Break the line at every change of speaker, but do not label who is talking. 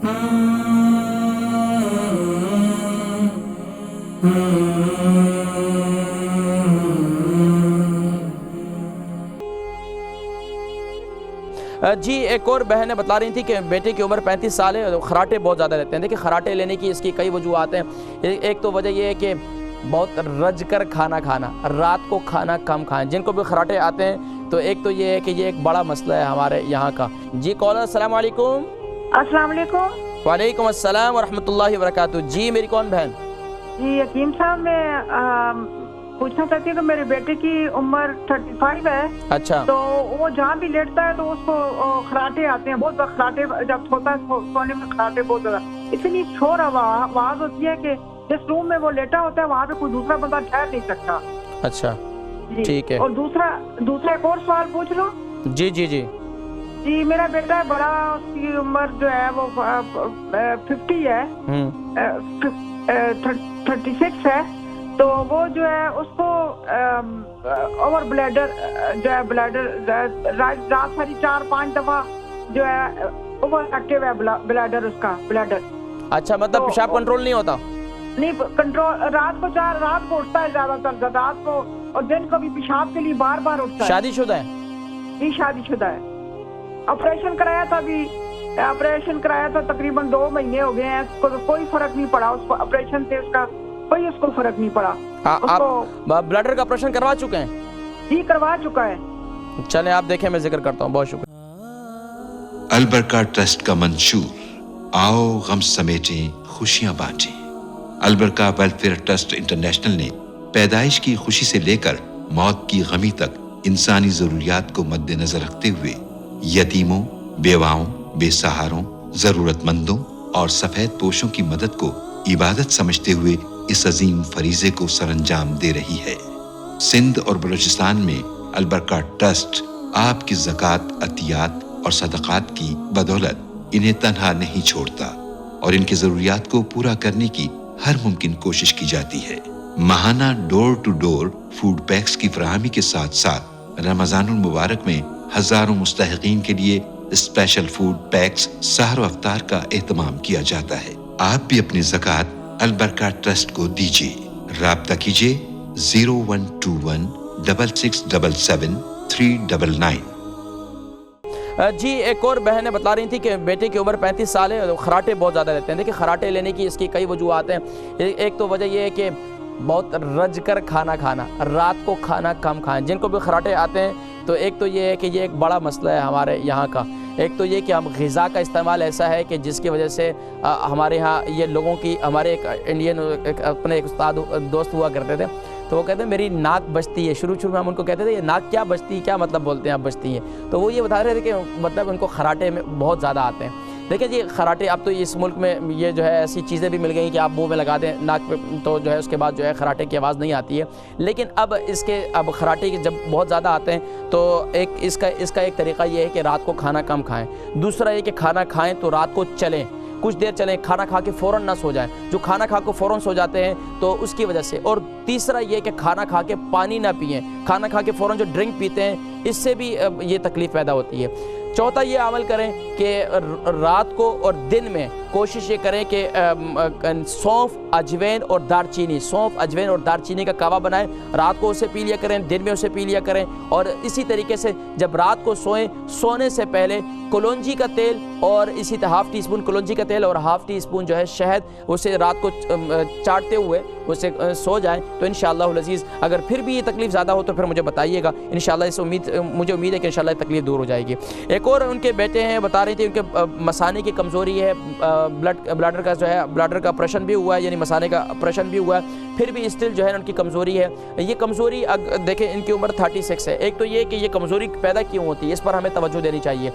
جی ایک اور بہنیں بتا رہی تھی کہ بیٹے کی عمر 35 سال ہے، خراٹے بہت زیادہ رہتے ہیں۔ دیکھیں خراٹے لینے کی اس کی کئی وجوہات ہیں۔ ایک تو وجہ یہ ہے کہ بہت رج کر کھانا کھانا، رات کو کھانا کم کھائیں۔ جن کو بھی خراٹے آتے ہیں تو ایک تو یہ ہے کہ یہ ایک بڑا مسئلہ ہے ہمارے یہاں کا۔ جی کالر السلام علیکم۔
السلام علیکم۔
وعلیکم السلام ورحمۃ اللہ وبرکاتہ۔ جی میری کون بہن؟
جی حکیم صاحب، میں پوچھنا چاہتی ہوں کہ میرے بیٹے کی عمر 35 ہے۔
اچھا۔
تو وہ جہاں بھی لیٹتا ہے تو اس کو خراٹے آتے ہیں، بہت زیادہ خراٹے، جب سوتا ہے سونے میں خراٹے بہت زیادہ، اتنی شور آواز ہوتی ہے کہ جس روم میں وہ لیٹا ہوتا ہے وہاں پہ کوئی دوسرا بندہ ٹھہر نہیں سکتا۔
اچھا ٹھیک ہے۔
اور دوسرا ایک اور سوال پوچھ لو۔
جی جی جی
جی میرا بیٹا ہے بڑا، اس کی عمر جو ہے وہ 50 ہے، 36 ہے۔ تو وہ جو ہے اس کو اوور بلیڈر جو ہے، بلیڈر رات ساری 4-5 دفعہ جو ہے اوور ایکٹیو ہے بلیڈر، اس کا بلیڈر۔
اچھا مطلب پیشاب کنٹرول نہیں ہوتا؟
نہیں کنٹرول، رات کو اٹھتا ہے زیادہ تر، رات کو اور دن کو بھی پیشاب کے لیے بار بار اٹھتا ہے۔
شادی شدہ ہے؟
جی شادی شدہ ہے۔ آپریشن کرایا تھا تقریباً 2 مہینے ہو گئے ہیں، اس کو کوئی فرق نہیں پڑا، اس کو آپریشن سے اس کا کوئی اس کو فرق نہیں پڑا۔
آپ بلیڈر کا آپریشن کروا چکے ہیں؟
جی کروا چکا ہے۔
چلیں آپ دیکھیں، میں ذکر کرتا ہوں۔ بہت شکریہ۔
البرکہ ٹرسٹ کا منشور، آؤ غم سمیٹیں خوشیاں بانٹیں۔ البرکہ ویلفیئر ٹرسٹ انٹرنیشنل نے پیدائش کی خوشی سے لے کر موت کی غمی تک انسانی ضروریات کو مد نظر رکھتے ہوئے یتیموں، بیواؤں، بے سہاروں، ضرورت مندوں اور سفید پوشوں کی مدد کو عبادت سمجھتے ہوئے اس عظیم فریضے کو سر انجام دے رہی ہے۔ سندھ اور بلوچستان میں البرکہ ٹرسٹ آپ کی زکوٰۃ، عطیات اور صدقات کی بدولت انہیں تنہا نہیں چھوڑتا اور ان کی ضروریات کو پورا کرنے کی ہر ممکن کوشش کی جاتی ہے۔ ماہانہ ڈور ٹو ڈور فوڈ پیکس کی فراہمی کے ساتھ ساتھ رمضان المبارک میں ہزاروں مستحقین کے لیے اسپیشل فوڈ پیکس سحر و افطار کا اہتمام کیا جاتا ہے۔ آپ بھی اپنی زکوٰۃ البرکہ ٹرسٹ کو دیجیے۔ رابطہ کیجیے 0121 6677 399۔
جی ایک اور بہنیں بتا رہی تھی کہ بیٹے کی عمر 35 سال ہے، خراٹے بہت زیادہ رہتے ہیں۔ دیکھیں خراٹے لینے کی اس کی کئی وجوہات ہیں۔ ایک تو وجہ یہ ہے کہ بہت رج کر کھانا کھانا، رات کو کھانا کم کھائیں۔ جن کو بھی خراٹے آتے ہیں تو ایک تو یہ ہے کہ یہ ایک بڑا مسئلہ ہے ہمارے یہاں کا۔ ایک تو یہ کہ ہم غذا کا استعمال ایسا ہے کہ جس کی وجہ سے ہمارے ہاں یہ لوگوں کی، ہمارے ایک انڈین اپنے ایک استاد دوست ہوا کرتے تھے، تو وہ کہتے ہیں میری ناک بجتی ہے۔ شروع میں ہم ان کو کہتے تھے یہ ناک کیا بجتی ہے، کیا مطلب بولتے ہیں آپ بجتی ہیں؟ تو وہ یہ بتا رہے تھے کہ مطلب ان کو خراٹے میں بہت زیادہ آتے ہیں۔ دیکھیں جی خراٹے اب تو اس ملک میں یہ جو ہے ایسی چیزیں بھی مل گئی کہ آپ منہ میں لگا دیں ناک پہ، تو جو ہے اس کے بعد جو ہے خراٹے کی آواز نہیں آتی ہے۔ لیکن اب خراٹے جب بہت زیادہ آتے ہیں تو اس کا ایک طریقہ یہ ہے کہ رات کو کھانا کم کھائیں۔ دوسرا یہ کہ کھانا کھائیں تو رات کو چلیں، کچھ دیر چلیں، کھانا کھا کے فوراً نہ سو جائیں۔ جو کھانا کھا کے فوراً سو جاتے ہیں تو اس کی وجہ سے۔ اور تیسرا یہ کہ کھانا کھا کے پانی نہ پئیں، کھانا کھا کے فوراً جو ڈرنک پیتے ہیں اس سے بھی یہ تکلیف پیدا ہوتی ہے۔ چوتھا یہ عمل کریں کہ رات کو اور دن میں کوشش یہ کریں کہ سونف، اجوین اور دار چینی کا کعوہ بنائیں، رات کو اسے پی لیا کریں، دن میں اسے پی لیا کریں۔ اور اسی طریقے سے جب رات کو سوئیں، سونے سے پہلے کلونجی کا تیل اور اسی طرح ½ ٹی اسپون کلونجی کا تیل اور ½ ٹی اسپون جو ہے شہد، اسے رات کو چاٹتے ہوئے اسے سو جائیں تو انشاءاللہ العزیز اگر پھر بھی یہ تکلیف زیادہ ہو تو پھر مجھے بتائیے گا، انشاءاللہ مجھے امید ہے کہ انشاءاللہ یہ تکلیف دور ہو جائے گی۔ ایک اور ان کے بیٹے ہیں بتا رہی تھی ان کے مثانے کی کمزوری ہے، بلیڈر کا جو ہے بلیڈر کا آپریشن بھی ہوا ہے، یعنی مثانے کا آپریشن بھی ہوا ہے، پھر بھی اسٹل جو ہے ان کی کمزوری ہے۔ یہ کمزوری دیکھیں ان کی عمر 36 ہے۔ ایک تو یہ کہ یہ کمزوری پیدا کیوں ہوتی ہے، اس پر ہمیں توجہ دینی چاہیے۔